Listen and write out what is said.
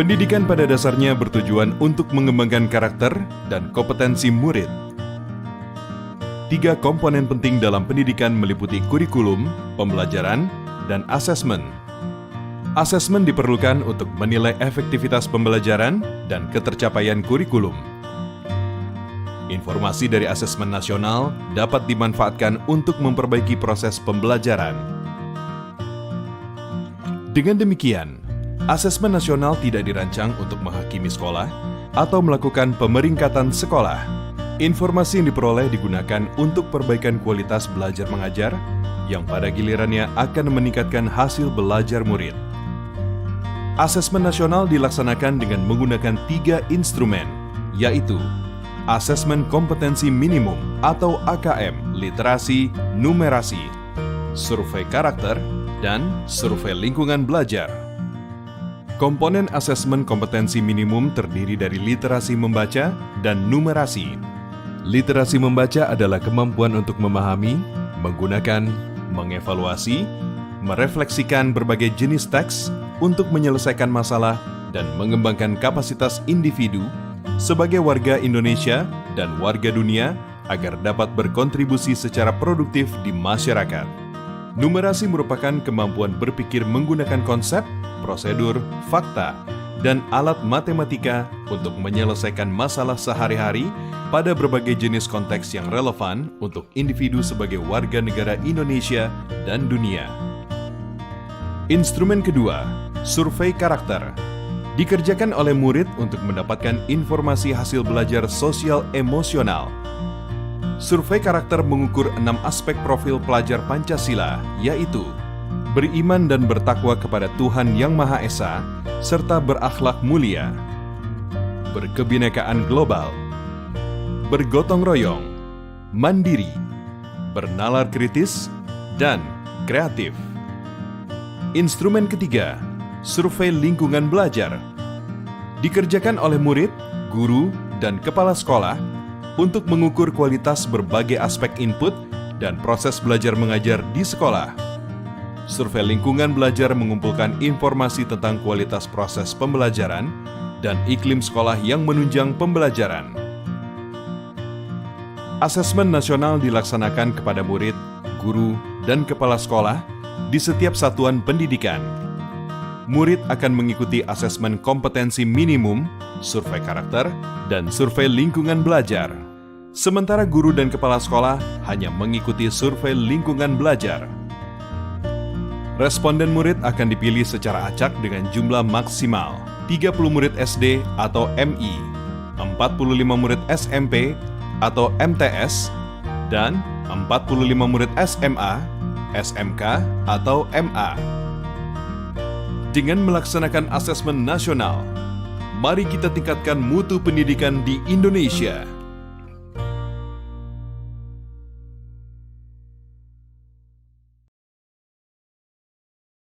Pendidikan pada dasarnya bertujuan untuk mengembangkan karakter dan kompetensi murid. 3 komponen penting dalam pendidikan meliputi kurikulum, pembelajaran, dan asesmen. Asesmen diperlukan untuk menilai efektivitas pembelajaran dan ketercapaian kurikulum. Informasi dari asesmen nasional dapat dimanfaatkan untuk memperbaiki proses pembelajaran. Dengan demikian, asesmen nasional tidak dirancang untuk menghakimi sekolah atau melakukan pemeringkatan sekolah. Informasi yang diperoleh digunakan untuk perbaikan kualitas belajar mengajar yang pada gilirannya akan meningkatkan hasil belajar murid. Asesmen nasional dilaksanakan dengan menggunakan 3 instrumen, yaitu Asesmen Kompetensi Minimum atau AKM, Literasi, Numerasi, Survei Karakter, dan Survei Lingkungan Belajar. Komponen asesmen kompetensi minimum terdiri dari literasi membaca dan numerasi. Literasi membaca adalah kemampuan untuk memahami, menggunakan, mengevaluasi, merefleksikan berbagai jenis teks untuk menyelesaikan masalah dan mengembangkan kapasitas individu sebagai warga Indonesia dan warga dunia agar dapat berkontribusi secara produktif di masyarakat. Numerasi merupakan kemampuan berpikir menggunakan konsep, prosedur, fakta, dan alat matematika untuk menyelesaikan masalah sehari-hari pada berbagai jenis konteks yang relevan untuk individu sebagai warga negara Indonesia dan dunia. Instrumen kedua, survei karakter, dikerjakan oleh murid untuk mendapatkan informasi hasil belajar sosial emosional. Survei karakter mengukur 6 aspek profil pelajar Pancasila, yaitu beriman dan bertakwa kepada Tuhan Yang Maha Esa, serta berakhlak mulia, berkebinekaan global, bergotong royong, mandiri, bernalar kritis, dan kreatif. Instrumen ketiga, survei lingkungan belajar, dikerjakan oleh murid, guru, dan kepala sekolah untuk mengukur kualitas berbagai aspek input dan proses belajar mengajar di sekolah. Survei lingkungan belajar mengumpulkan informasi tentang kualitas proses pembelajaran dan iklim sekolah yang menunjang pembelajaran. Asesmen nasional dilaksanakan kepada murid, guru, dan kepala sekolah di setiap satuan pendidikan. Murid akan mengikuti asesmen kompetensi minimum, survei karakter, dan survei lingkungan belajar. Sementara guru dan kepala sekolah hanya mengikuti survei lingkungan belajar. Responden murid akan dipilih secara acak dengan jumlah maksimal 30 murid SD atau MI, 45 murid SMP atau MTS, dan 45 murid SMA, SMK atau MA. Dengan melaksanakan asesmen nasional, mari kita tingkatkan mutu pendidikan di Indonesia.